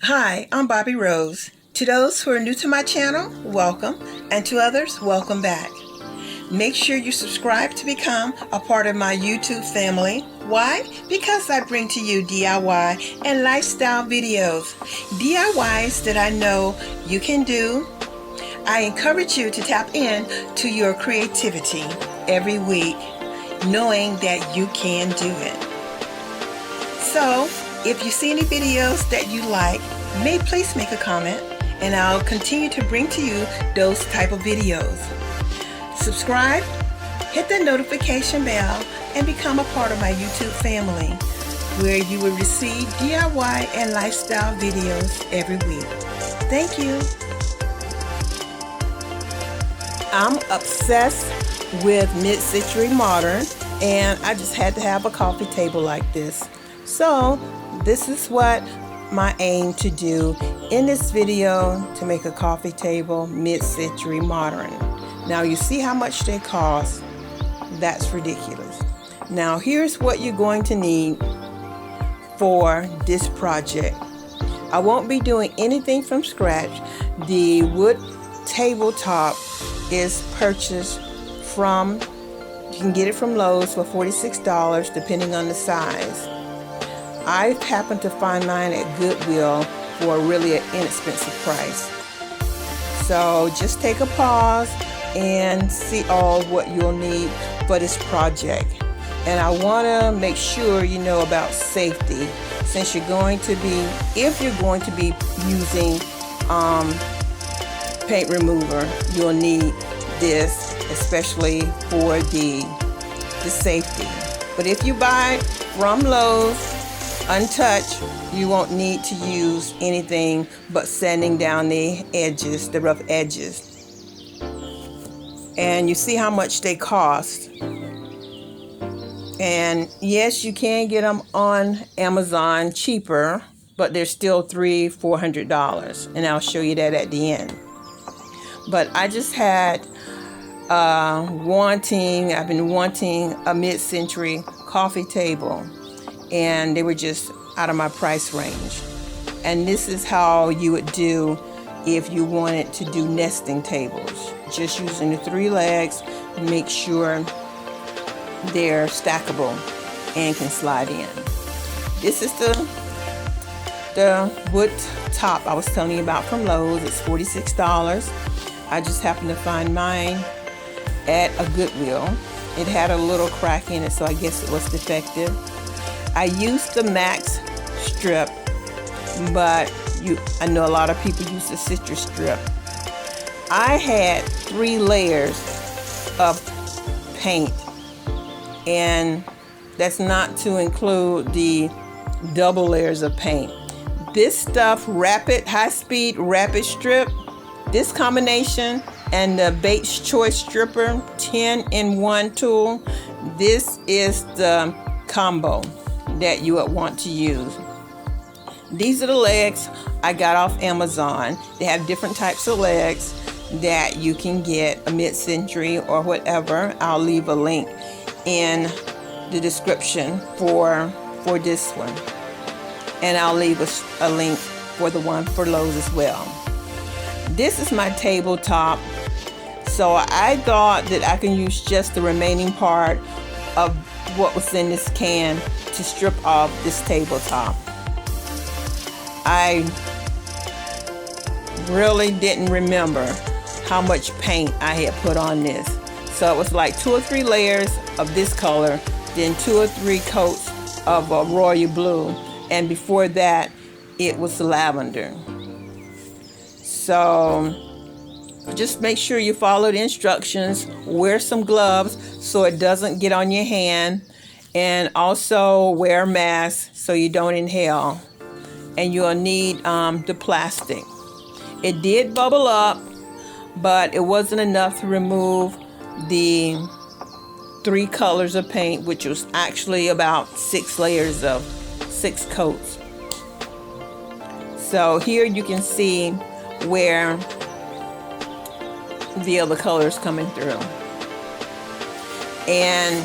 Hi, I'm Bobby Rose. To those who are new to my channel, welcome, and to others, welcome back. Make sure you subscribe to become a part of my YouTube family. Why? Because I bring to you DIY and lifestyle videos. DIYs that I know you can do. I encourage you to tap in to your creativity every week, knowing that you can do it. So, if you see any videos that you like, please make a comment, and I'll continue to bring to you those type of videos. Subscribe, hit the notification bell, and become a part of my YouTube family, where you will receive DIY and lifestyle videos every week. Thank you. I'm obsessed with mid-century modern, and I just had to have a coffee table like this. So this is what my aim to do in this video, to make a coffee table mid-century modern. Now you see how much they cost. That's ridiculous. Now here's what you're going to need for this project. I won't be doing anything from scratch. The wood tabletop is purchased from, you can get it from Lowe's for $46 depending on the size. I happened to find mine at Goodwill for a really inexpensive price. So just take a pause and see all what you'll need for this project. And I want to make sure you know about safety, since you're going to be, if you're going to be using paint remover, you'll need this, especially for the safety. But if you buy from Lowe's untouched, you won't need to use anything but sanding down the edges, the rough edges. And you see how much they cost. And yes, you can get them on Amazon cheaper, but they're still $300-400, and I'll show you that at the end. But I just had I've been wanting a mid-century coffee table, and they were just out of my price range. And this is how you would do if you wanted to do nesting tables. Just using the 3 legs, make sure they're stackable and can slide in. This is the wood top I was telling you about from Lowe's. It's $46. I just happened to find mine at a Goodwill. It had a little crack in it, so I guess it was defective. I used the max strip, but I know a lot of people use the citrus strip. I had 3 layers of paint, and that's not to include the double layers of paint. This stuff, high-speed rapid strip, this combination, and the Bates Choice Stripper 10-in-1 tool, this is the combo that you would want to use. These are the legs I got off Amazon. They have different types of legs that you can get, a mid-century or whatever. I'll leave a link in the description for this one, and I'll leave a link for the one for Lowe's as well. This is my tabletop, so I thought that I can use just the remaining part of what was in this can to strip off this tabletop. I really didn't remember how much paint I had put on this. So it was like 2 or 3 layers of this color, then 2 or 3 coats of royal blue, and before that it was lavender. So just make sure you follow the instructions. Wear some gloves so it doesn't get on your hand, and also wear a mask so you don't inhale. And you'll need the plastic. It did bubble up, but it wasn't enough to remove the 3 colors of paint, which was actually about 6 layers of 6 coats. So here you can see where the other colors coming through. And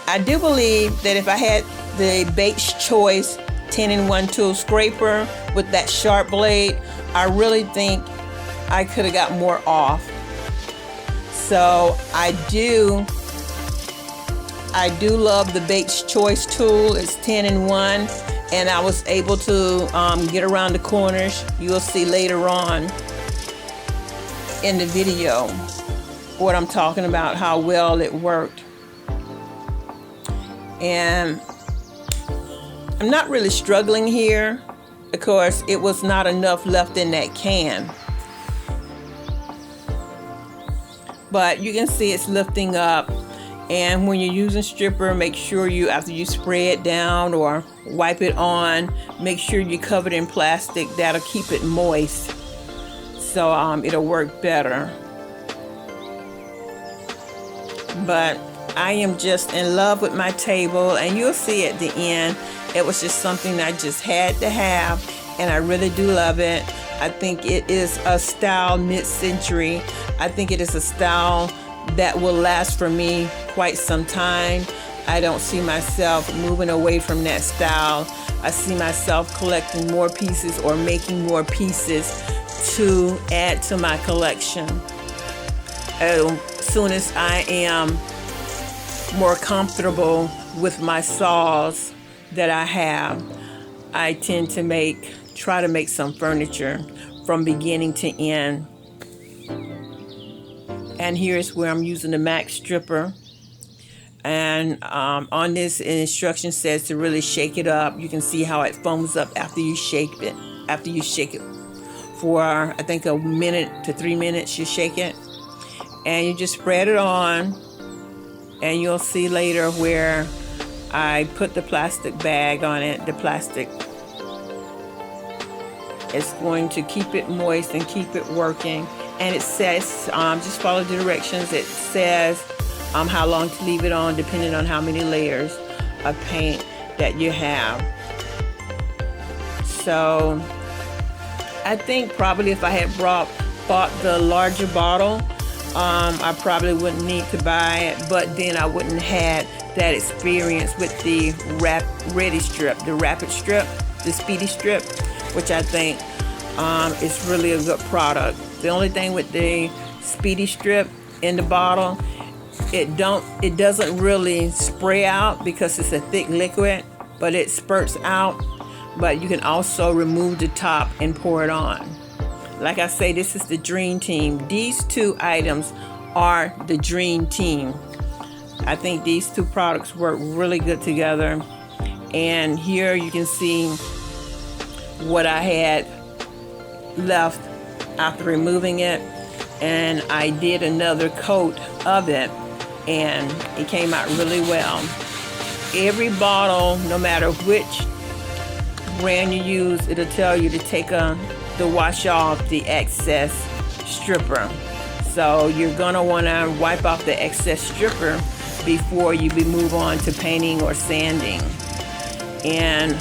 I do believe that if I had the Bates Choice 10-in-1 tool scraper with that sharp blade, I really think I could have got more off. So I do love the Bates Choice tool. It's 10-in-1, and I was able to get around the corners. You'll see later on in the video what I'm talking about, how well it worked. And I'm not really struggling here. Of course, it was not enough left in that can. But you can see it's lifting up. And when you're using stripper, make sure you, after you spray it down or wipe it on, make sure you cover it in plastic. That'll keep it moist. So it'll work better. But I am just in love with my table, and you'll see at the end, it was just something I just had to have, and I really do love it. I think it is a style mid-century. I think it is a style that will last for me quite some time. I don't see myself moving away from that style. I see myself collecting more pieces or making more pieces to add to my collection. As soon as I am more comfortable with my saws that I have, I tend to try to make some furniture from beginning to end. And here's where I'm using the Max stripper. And on this, instruction says to really shake it up. You can see how it foams up after you shake it. After you shake it for, I think, 1 to 3 minutes, you shake it. And you just spread it on. And you'll see later where I put the plastic bag on it. The plastic is going to keep it moist and keep it working. And it says, just follow the directions. It says how long to leave it on, depending on how many layers of paint that you have. So I think probably if I had bought the larger bottle, I probably wouldn't need to buy it, but then I wouldn't have had that experience with the rapid strip, the speedy strip, which I think is really a good product. The only thing with the speedy strip in the bottle, it doesn't really spray out because it's a thick liquid, but it spurts out. But you can also remove the top and pour it on. Like I say, this is the dream team. These two items are the dream team. I think these two products work really good together. And here you can see what I had left after removing it. And I did another coat of it, and it came out really well. Every bottle, no matter which brand you use, it'll tell you to take to wash off the excess stripper. So you're gonna wanna wipe off the excess stripper before you move on to painting or sanding. And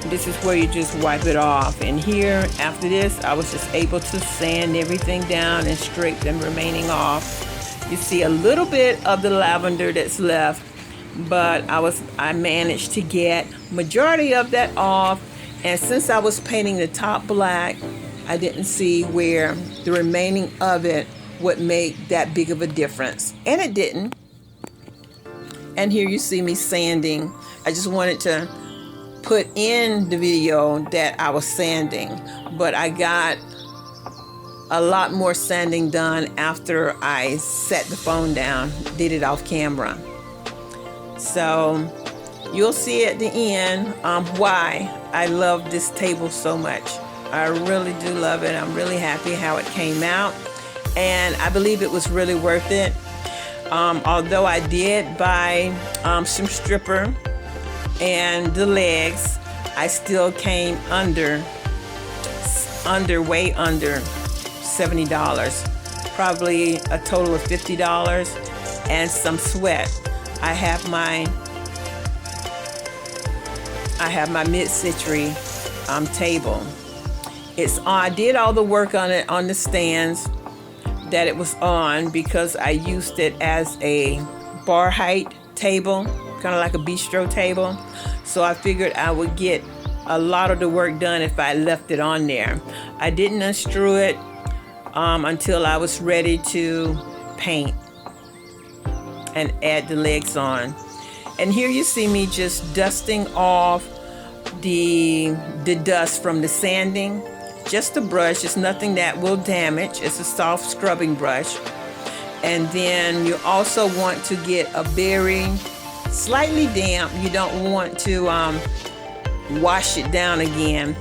this is where you just wipe it off. And here, after this, I was just able to sand everything down and scrape them remaining off. You see a little bit of the lavender that's left, but I managed to get majority of that off. And since I was painting the top black, I didn't see where the remaining of it would make that big of a difference. And it didn't. And here you see me sanding. I just wanted to put in the video that I was sanding, but I got a lot more sanding done after I set the phone down, did it off camera. So you'll see at the end why I love this table so much. I really do love it. I'm really happy how it came out, and I believe it was really worth it. Although I did buy some stripper and the legs, I still came way under $70, probably a total of $50 and some sweat. I have my mid-century table. I did all the work on it on the stands that it was on because I used it as a bar height table. kind of like a bistro table. So I figured I would get a lot of the work done if I left it on there. I didn't unscrew it until I was ready to paint and add the legs on. And here you see me just dusting off the dust from the sanding. Just a brush, it's nothing that will damage. It's a soft scrubbing brush. And then you also want to get a very slightly damp. You don't want to wash it down again.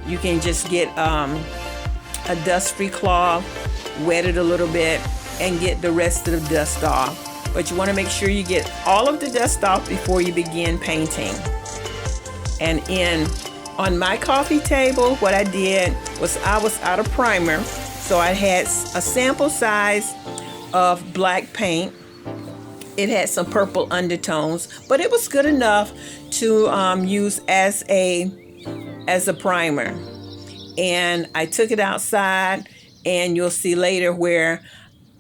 You can just get a dust-free cloth, wet it a little bit, and get the rest of the dust off. But you want to make sure you get all of the dust off before you begin painting. And on my coffee table, what I did was I was out of primer, so I had a sample size of black paint. It had some purple undertones, but it was good enough to use as a primer. And I took it outside, and you'll see later where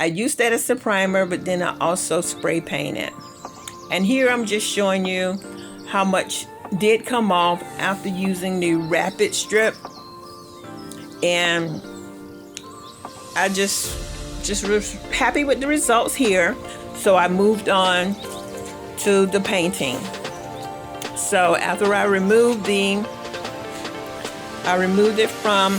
I used that as a primer, but then I also spray painted. And here I'm just showing you how much did come off after using the rapid strip. And I just was happy with the results here. So I moved on to the painting. So after I removed it from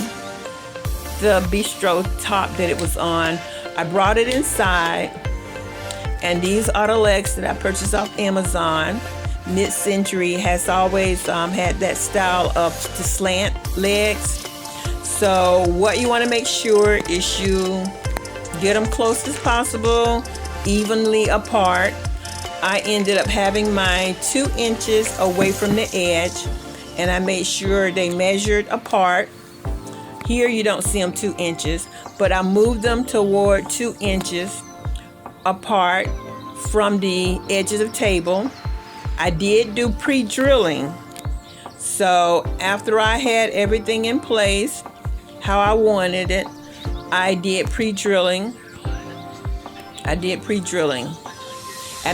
the bistro top that it was on, I brought it inside, and these are the legs that I purchased off Amazon. Mid-Century has always had that style of the slant legs. So what you want to make sure is you get them close as possible, evenly apart. I ended up having mine 2 inches away from the edge, and I made sure they measured apart. Here you don't see them 2 inches, but I moved them toward 2 inches apart from the edge of the table. I did do pre-drilling. So after I had everything in place, how I wanted it, I did pre-drilling. That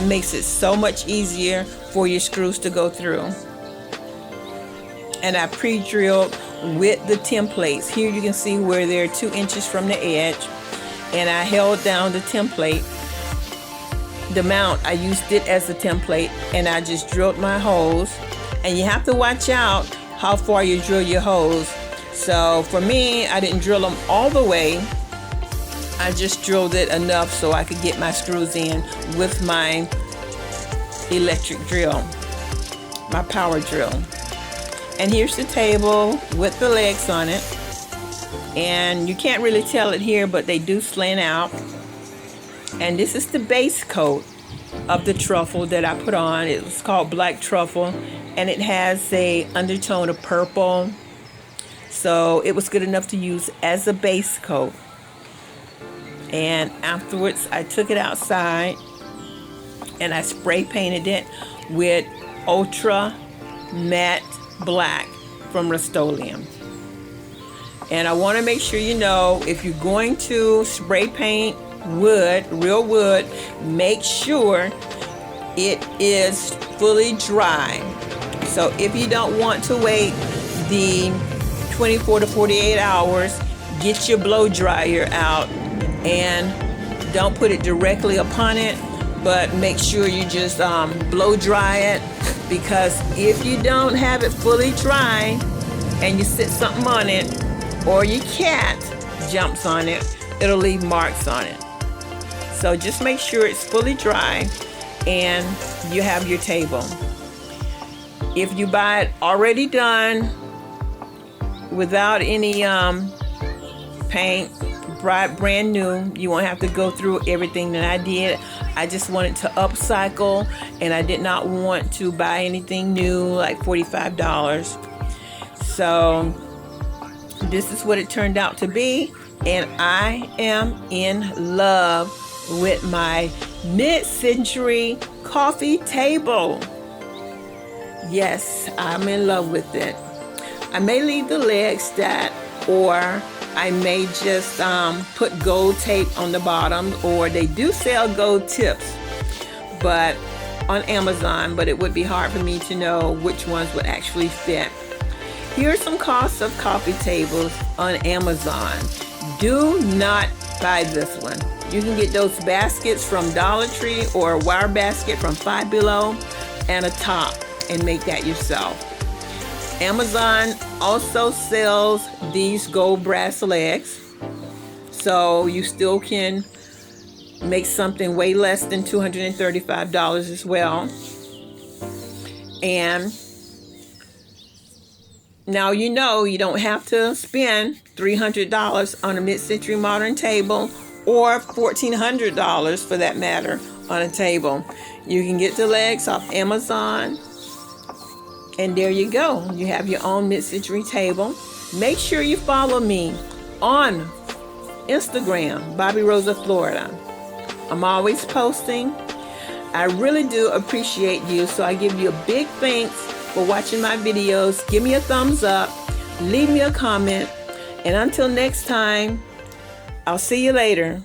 makes it so much easier for your screws to go through. And I pre-drilled with the templates. Here you can see where they're 2 inches from the edge, and I held down the template. The mount, I used it as a template, and I just drilled my holes. And you have to watch out how far you drill your holes. So for me, I didn't drill them all the way. I just drilled it enough so I could get my screws in with my electric drill, my power drill. And here's the table with the legs on it. And you can't really tell it here, but they do slant out. And this is the base coat of the truffle that I put on. It was called black truffle, and it has a undertone of purple. So it was good enough to use as a base coat. And afterwards, I took it outside and I spray painted it with Ultra Matte Black from Rust-Oleum. And I want to make sure you know, if you're going to spray paint wood, real wood, make sure it is fully dry. So if you don't want to wait the 24 to 48 hours, get your blow dryer out and don't put it directly upon it, but make sure you just blow dry it, because if you don't have it fully dry and you sit something on it, or your cat jumps on it, it'll leave marks on it. So just make sure it's fully dry and you have your table. If you buy it already done without any paint, brand new, you won't have to go through everything that I did. I just wanted to upcycle, and I did not want to buy anything new like $45. So this is what it turned out to be, and I am in love with my mid-century coffee table. Yes, I'm in love with it. I may leave the legs that, or I may just put gold tape on the bottom, or they do sell gold tips. But on Amazon, but it would be hard for me to know which ones would actually fit. Here are some costs of coffee tables on Amazon. Do not buy this one. You can get those baskets from Dollar Tree or a wire basket from Five Below and a top and make that yourself. Amazon also sells these gold brass legs, so you still can make something way less than $235 as well. And now you know you don't have to spend $300 on a mid-century modern table, or $1,400 for that matter on a table. You can get the legs off Amazon, and there you go. You have your own mid-century table. Make sure you follow me on Instagram, Bobby Rosa, Florida. I'm always posting. I really do appreciate you, so I give you a big thanks for watching my videos. Give me a thumbs up, leave me a comment, and until next time, I'll see you later.